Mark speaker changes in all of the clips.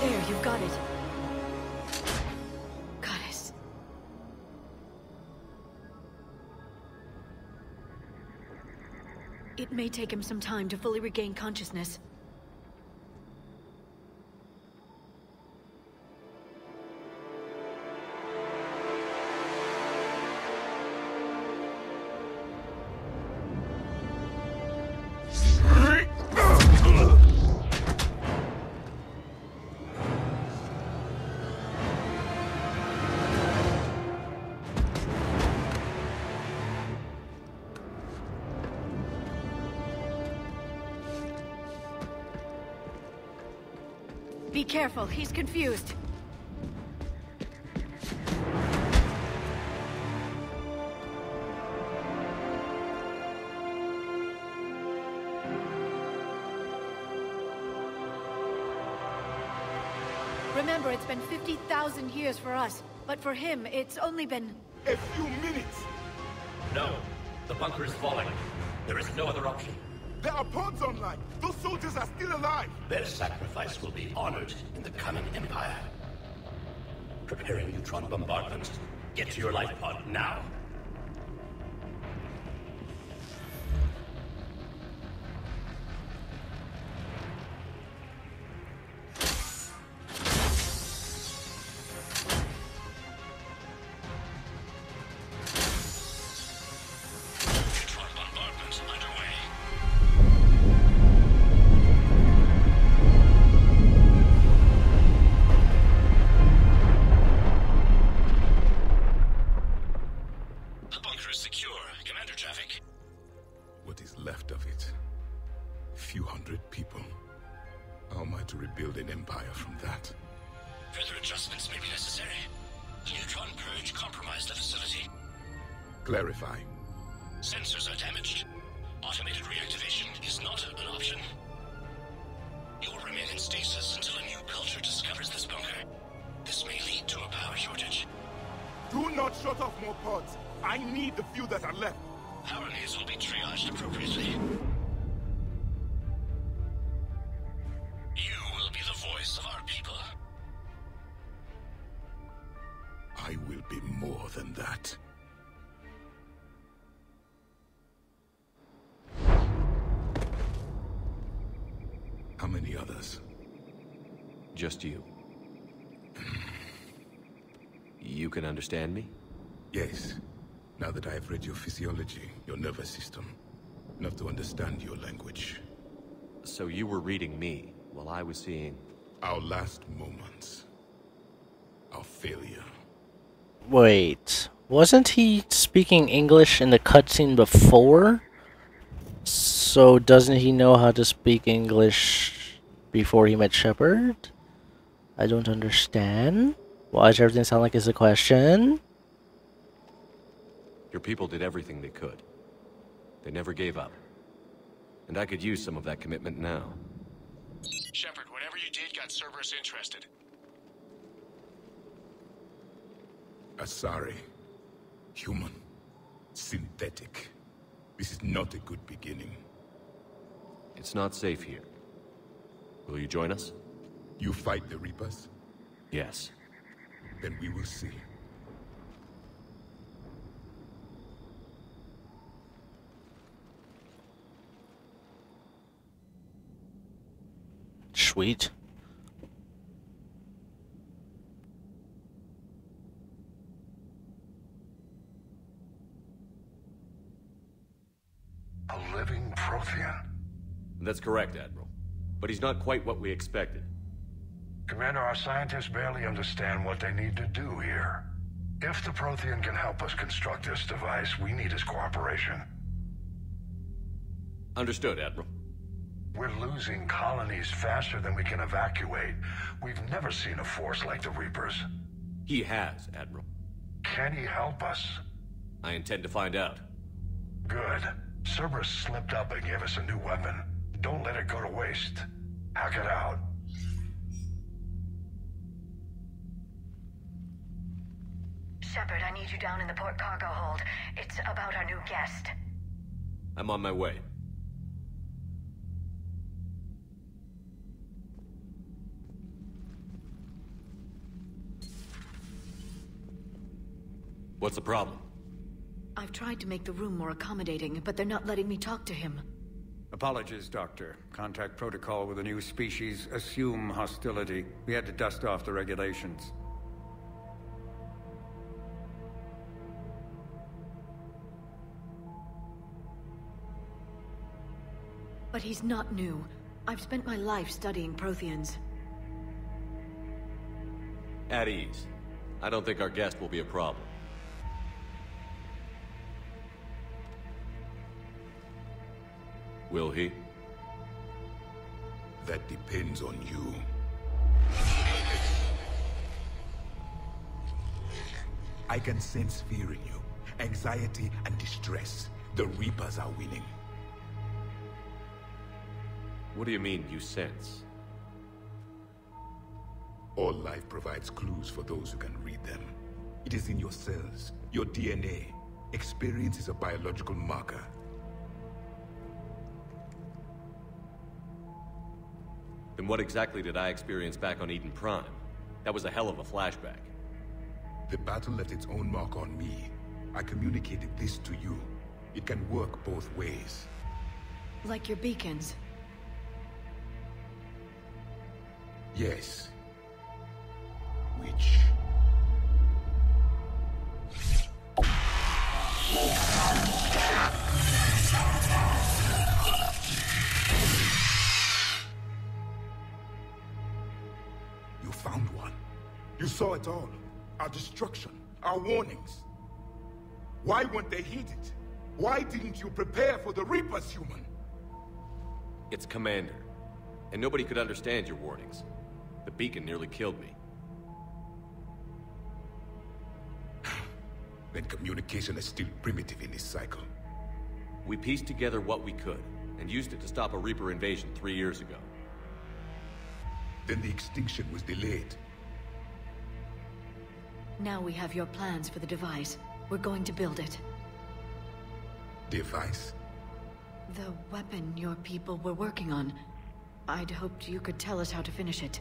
Speaker 1: There, you've got it. Goddess. It may take him some time to fully regain consciousness. Be careful, he's confused. Remember, it's been 50,000 years for us, but for him, it's only been...
Speaker 2: a few minutes!
Speaker 3: No, the bunker is falling. There is no other option.
Speaker 2: There are pods online! Those soldiers are still alive!
Speaker 3: Their sacrifice will be honored in the coming Empire. Preparing neutron bombardment. Get to your life pod now.
Speaker 2: Clarify.
Speaker 3: Sensors are damaged. Automated reactivation is not an option. You will remain in stasis until a new culture discovers this bunker. This may lead to a power shortage.
Speaker 2: Do not shut off more pods. I need the few that are left.
Speaker 3: Power needs will be triaged appropriately. You will be the voice of our people.
Speaker 2: I will be more than that. How many others?
Speaker 4: Just you. You can understand me?
Speaker 2: Yes. Now that I have read your physiology, your nervous system, enough to understand your language.
Speaker 4: So you were reading me, while I was seeing...
Speaker 2: our last moments. Our failure.
Speaker 5: Wait, wasn't he speaking English in the cutscene before? So doesn't he know how to speak English before he met Shepard? I don't understand. Why does everything sound like it's a question?
Speaker 4: Your people did everything they could. They never gave up. And I could use some of that commitment now.
Speaker 6: Shepard, whatever you did got Cerberus interested.
Speaker 2: Asari. Human. Synthetic. This is not a good beginning.
Speaker 4: It's not safe here. Will you join us?
Speaker 2: You fight the Reapers?
Speaker 4: Yes.
Speaker 2: Then we will see.
Speaker 5: Sweet.
Speaker 7: A living Prothean?
Speaker 4: That's correct, Admiral. But he's not quite what we expected.
Speaker 7: Commander, our scientists barely understand what they need to do here. If the Prothean can help us construct this device, we need his cooperation.
Speaker 4: Understood, Admiral.
Speaker 7: We're losing colonies faster than we can evacuate. We've never seen a force like the Reapers.
Speaker 4: He has, Admiral.
Speaker 7: Can he help us?
Speaker 4: I intend to find out.
Speaker 7: Good. Cerberus slipped up and gave us a new weapon. Don't let it go to waste. Hack it out.
Speaker 1: Shepard, I need you down in the port cargo hold. It's about our new guest.
Speaker 4: I'm on my way. What's the problem?
Speaker 1: I've tried to make the room more accommodating, but they're not letting me talk to him.
Speaker 8: Apologies, Doctor. Contact protocol with a new species. Assume hostility. We had to dust off the regulations.
Speaker 1: But he's not new. I've spent my life studying Protheans.
Speaker 4: At ease. I don't think our guest will be a problem. Will he?
Speaker 2: That depends on you. I can sense fear in you, anxiety and distress. The Reapers are winning.
Speaker 4: What do you mean, you sense?
Speaker 2: All life provides clues for those who can read them. It is in your cells, your DNA. Experience is a biological marker.
Speaker 4: Then what exactly did I experience back on Eden Prime? That was a hell of a flashback.
Speaker 2: The battle left its own mark on me. I communicated this to you. It can work both ways.
Speaker 1: Like your beacons.
Speaker 2: Yes. Which... You found one. You saw it all. Our destruction, our warnings. Why weren't they heeded? Why didn't you prepare for the Reapers, human?
Speaker 4: It's Commander. And nobody could understand your warnings. The beacon nearly killed me.
Speaker 2: Then communication is still primitive in this cycle.
Speaker 4: We pieced together what we could, and used it to stop a Reaper invasion 3 years ago.
Speaker 2: Then the extinction was delayed.
Speaker 1: Now we have your plans for the device. We're going to build it.
Speaker 2: Device?
Speaker 1: The weapon your people were working on. I'd hoped you could tell us how to finish it.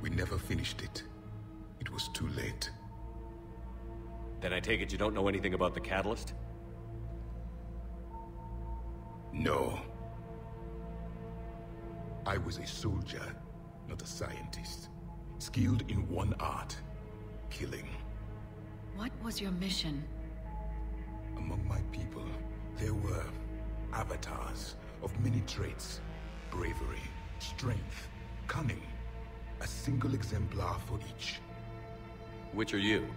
Speaker 2: We never finished it. It was too late.
Speaker 4: Then I take it you don't know anything about the catalyst?
Speaker 2: No. I was a soldier, not a scientist. Skilled in one art, killing.
Speaker 1: What was your mission?
Speaker 2: Among my people, there were avatars of many traits. Bravery, strength, cunning. A single exemplar for each.
Speaker 4: Which are you?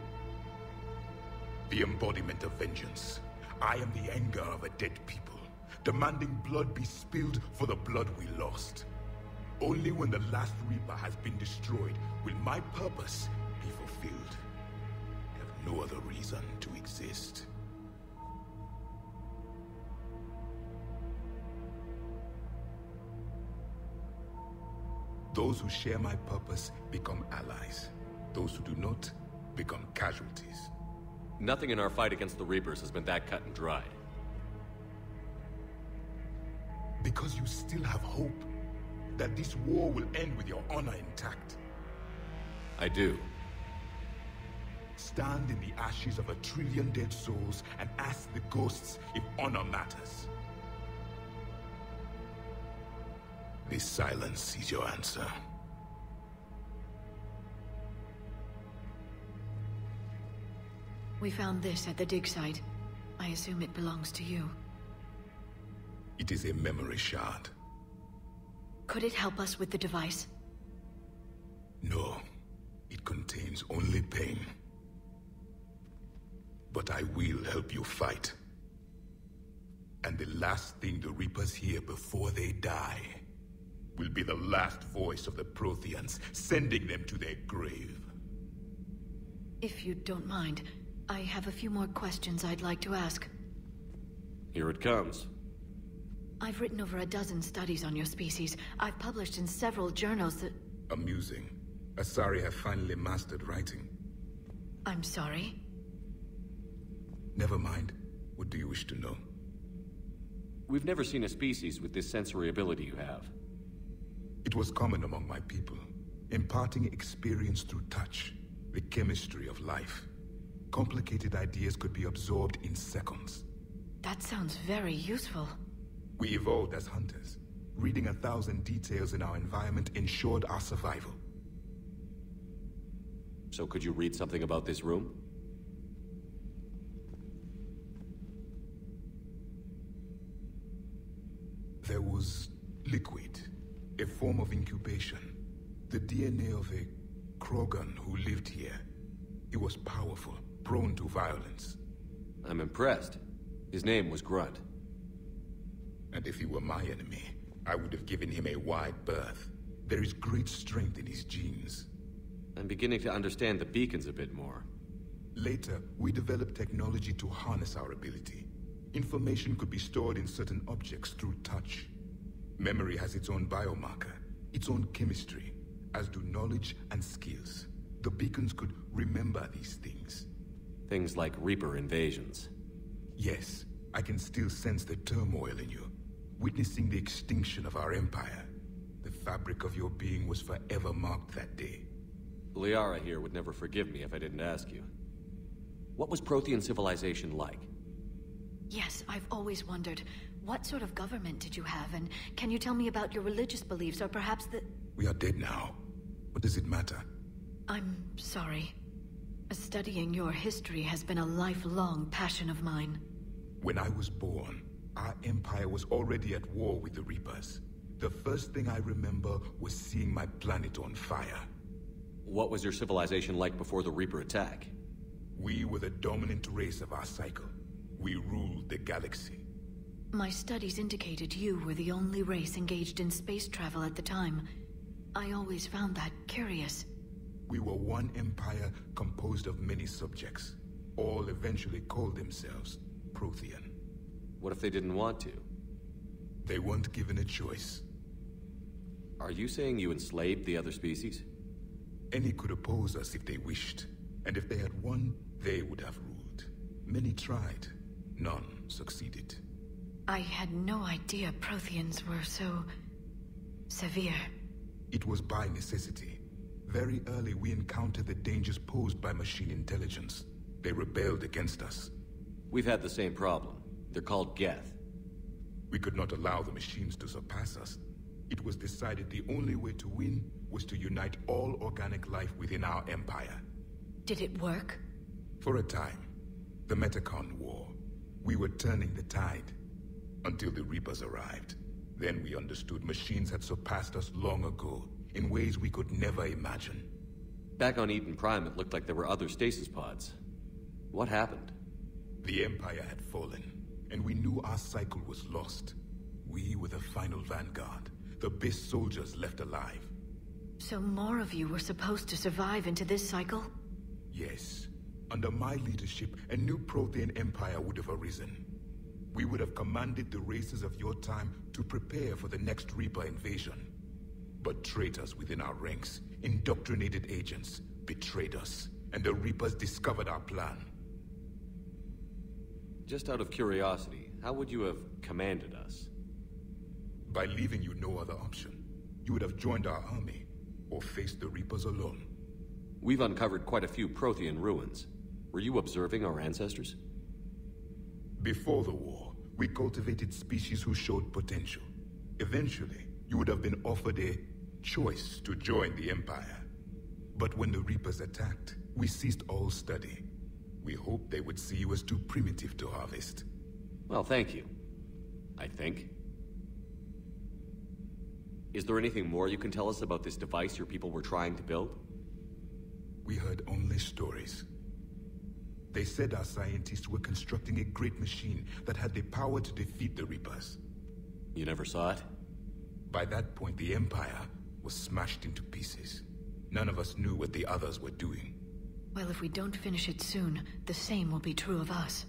Speaker 2: The embodiment of vengeance. I am the anger of a dead people, demanding blood be spilled for the blood we lost. Only when the last Reaper has been destroyed will my purpose be fulfilled. I have no other reason to exist. Those who share my purpose become allies. Those who do not become casualties.
Speaker 4: Nothing in our fight against the Reapers has been that cut and dried.
Speaker 2: Because you still have hope that this war will end with your honor intact.
Speaker 4: I do.
Speaker 2: Stand in the ashes of 1 trillion dead souls and ask the ghosts if honor matters. This silence is your answer.
Speaker 1: We found this at the dig site. I assume it belongs to you.
Speaker 2: It is a memory shard.
Speaker 1: Could it help us with the device?
Speaker 2: No, it contains only pain. But I will help you fight. And the last thing the Reapers hear before they die will be the last voice of the Protheans, sending them to their grave.
Speaker 1: If you don't mind, I have a few more questions I'd like to ask.
Speaker 4: Here it comes.
Speaker 1: I've written over a dozen studies on your species. I've published in several journals that...
Speaker 2: Amusing. Asari have finally mastered writing.
Speaker 1: I'm sorry?
Speaker 2: Never mind. What do you wish to know?
Speaker 4: We've never seen a species with this sensory ability you have.
Speaker 2: It was common among my people, imparting experience through touch, the chemistry of life. Complicated ideas could be absorbed in seconds.
Speaker 1: That sounds very useful.
Speaker 2: We evolved as hunters. Reading 1,000 details in our environment ensured our survival.
Speaker 4: So could you read something about this room?
Speaker 2: There was liquid, a form of incubation. The DNA of a Krogan who lived here. He was powerful, prone to violence.
Speaker 4: I'm impressed. His name was Grunt.
Speaker 2: And if he were my enemy, I would have given him a wide berth. There is great strength in his genes.
Speaker 4: I'm beginning to understand the beacons a bit more.
Speaker 2: Later, we developed technology to harness our ability. Information could be stored in certain objects through touch. Memory has its own biomarker, its own chemistry, as do knowledge and skills. The beacons could remember these things.
Speaker 4: Things like Reaper invasions.
Speaker 2: Yes, I can still sense the turmoil in you, witnessing the extinction of our empire. The fabric of your being was forever marked that day.
Speaker 4: Liara here would never forgive me if I didn't ask you. What was Prothean civilization like?
Speaker 1: Yes, I've always wondered, what sort of government did you have, and can you tell me about your religious beliefs, or perhaps the...
Speaker 2: We are dead now. What does it matter?
Speaker 1: I'm sorry. Studying your history has been a lifelong passion of mine.
Speaker 2: When I was born, our empire was already at war with the Reapers. The first thing I remember was seeing my planet on fire.
Speaker 4: What was your civilization like before the Reaper attack?
Speaker 2: We were the dominant race of our cycle. We ruled the galaxy.
Speaker 1: My studies indicated you were the only race engaged in space travel at the time. I always found that curious.
Speaker 2: We were one empire composed of many subjects. All eventually called themselves Prothean.
Speaker 4: What if they didn't want to?
Speaker 2: They weren't given a choice.
Speaker 4: Are you saying you enslaved the other species?
Speaker 2: Any could oppose us if they wished. And if they had won, they would have ruled. Many tried. None succeeded.
Speaker 1: I had no idea Protheans were so... severe.
Speaker 2: It was by necessity. Very early we encountered the dangers posed by machine intelligence. They rebelled against us.
Speaker 4: We've had the same problem. They're called geth.
Speaker 2: We could not allow the machines to surpass us. It was decided the only way to win was to unite all organic life within our empire.
Speaker 1: Did it work?
Speaker 2: For a time. The Metacon War. We were turning the tide. Until the Reapers arrived. Then we understood machines had surpassed us long ago, in ways we could never imagine.
Speaker 4: Back on Eden Prime, it looked like there were other stasis pods. What happened?
Speaker 2: The Empire had fallen, and we knew our cycle was lost. We were the final Vanguard, the best soldiers left alive.
Speaker 1: So more of you were supposed to survive into this cycle?
Speaker 2: Yes. Under my leadership, a new Prothean Empire would have arisen. We would have commanded the races of your time to prepare for the next Reaper invasion. But traitors within our ranks, indoctrinated agents, betrayed us, and the Reapers discovered our plan.
Speaker 4: Just out of curiosity, how would you have commanded us?
Speaker 2: By leaving you no other option. You would have joined our army, or faced the Reapers alone.
Speaker 4: We've uncovered quite a few Prothean ruins. Were you observing our ancestors?
Speaker 2: Before the war, we cultivated species who showed potential. Eventually, you would have been offered a choice to join the Empire. But when the Reapers attacked, we ceased all study. We hoped they would see you as too primitive to harvest.
Speaker 4: Well, thank you. I think. Is there anything more you can tell us about this device your people were trying to build?
Speaker 2: We heard only stories. They said our scientists were constructing a great machine that had the power to defeat the Reapers.
Speaker 4: You never saw it?
Speaker 2: By that point, the Empire was smashed into pieces. None of us knew what the others were doing.
Speaker 1: Well, if we don't finish it soon, the same will be true of us.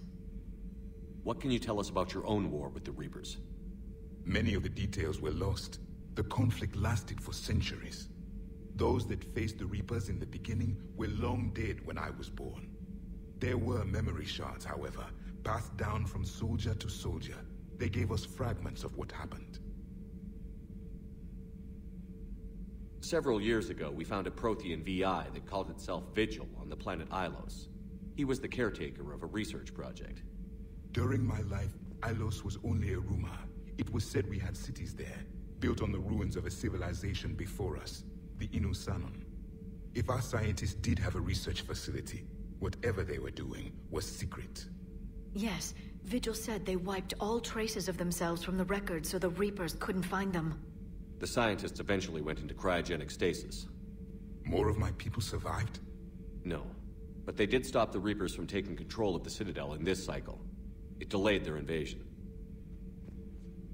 Speaker 4: What can you tell us about your own war with the Reapers?
Speaker 2: Many of the details were lost. The conflict lasted for centuries. Those that faced the Reapers in the beginning were long dead when I was born. There were memory shards, however, passed down from soldier to soldier. They gave us fragments of what happened.
Speaker 4: Several years ago, we found a Prothean VI that called itself Vigil on the planet Ilos. He was the caretaker of a research project.
Speaker 2: During my life, Ilos was only a rumor. It was said we had cities there, built on the ruins of a civilization before us, the Inusanon. If our scientists did have a research facility, whatever they were doing was secret.
Speaker 1: Yes, Vigil said they wiped all traces of themselves from the records so the Reapers couldn't find them.
Speaker 4: The scientists eventually went into cryogenic stasis.
Speaker 2: More of my people survived?
Speaker 4: No, but they did stop the Reapers from taking control of the Citadel in this cycle. It delayed their invasion.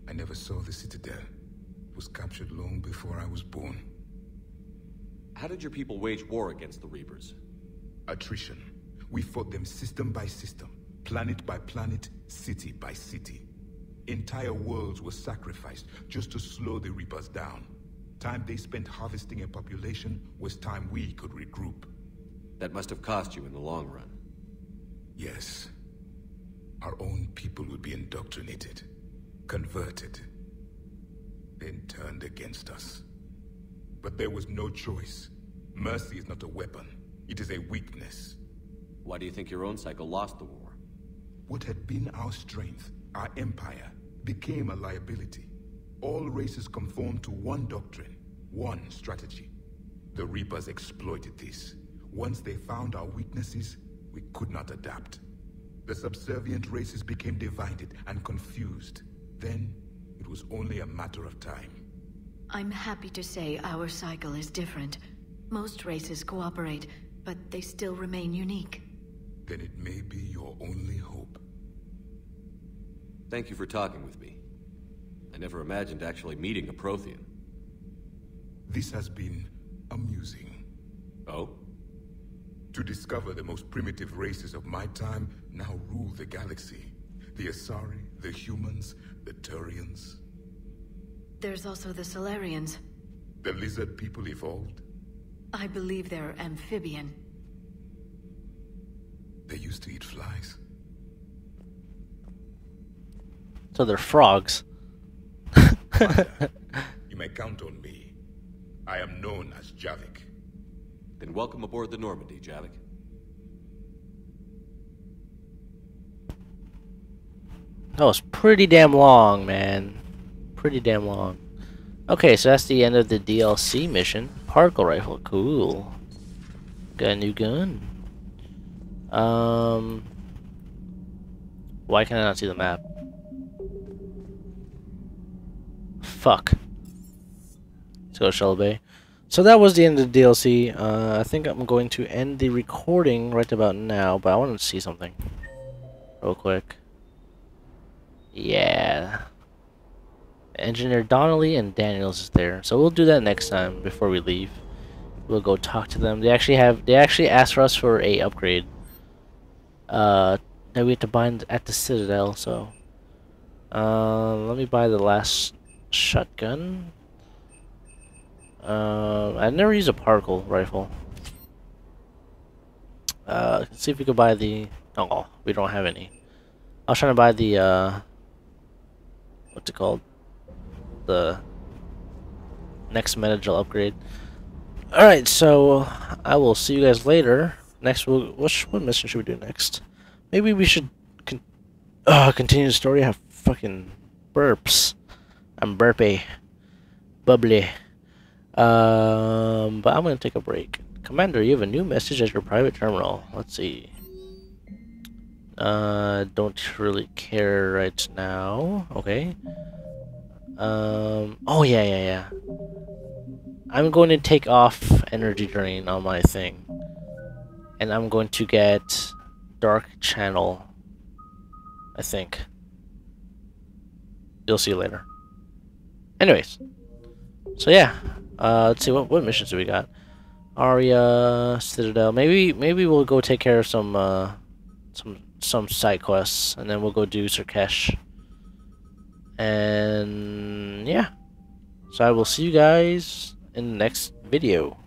Speaker 2: I never saw the Citadel. It was captured long before I was born.
Speaker 4: How did your people wage war against the Reapers?
Speaker 2: Attrition. We fought them system by system, planet by planet, city by city. Entire worlds were sacrificed just to slow the Reapers down. Time they spent harvesting a population was time we could regroup.
Speaker 4: That must have cost you in the long run.
Speaker 2: Yes. Our own people would be indoctrinated, converted, then turned against us. But there was no choice. Mercy is not a weapon. It is a weakness.
Speaker 4: Why do you think your own cycle lost the war?
Speaker 2: What had been our strength, our empire, became a liability. All races conformed to one doctrine, one strategy. The Reapers exploited this. Once they found our weaknesses, we could not adapt. The subservient races became divided and confused. Then, it was only a matter of time.
Speaker 1: I'm happy to say our cycle is different. Most races cooperate, but they still remain unique.
Speaker 2: Then it may be your only hope.
Speaker 4: Thank you for talking with me. I never imagined actually meeting a Prothean.
Speaker 2: This has been amusing.
Speaker 4: Oh?
Speaker 2: To discover the most primitive races of my time now rule the galaxy. The Asari, the humans, the Turians.
Speaker 1: There's also the Solarians.
Speaker 2: The lizard people evolved.
Speaker 1: I believe they're amphibian.
Speaker 2: They used to eat flies.
Speaker 5: So they're frogs.
Speaker 2: You may count on me. I am known as Javik.
Speaker 4: Then welcome aboard the Normandy, Javik.
Speaker 5: That was pretty damn long, man. Pretty damn long. Okay, so that's the end of the DLC mission. Particle rifle, cool. Got a new gun. Why can I not see the map? Fuck. Let's go Shell Bay. So that was the end of the DLC. I think I'm going to end the recording right about now, but I wanted to see something real quick. Yeah. Engineer Donnelly and Daniels is there. So we'll do that next time before we leave. We'll go talk to them. They actually asked for us for a upgrade. That we have to buy at the Citadel, so let me buy the last shotgun. I never use a particle rifle. Let's see if we could buy the... Oh, we don't have any. I was trying to buy the, what's it called? The next Metagel upgrade. Alright, so I will see you guys later. Next, what mission should we do next? Maybe we should continue the story. I have fucking burps. I'm burpy. Bubbly. But I'm gonna take a break. Commander, you have a new message at your private terminal. Let's see. Don't really care right now. Okay. Oh yeah. I'm going to take off energy drain on my thing. And I'm going to get Dark Channel, I think. You'll see later. Anyways. So yeah. Let's see what missions do we got. Aria, Citadel. Maybe we'll go take care of some side quests, and then we'll go do Surkesh. And yeah. So I will see you guys in the next video.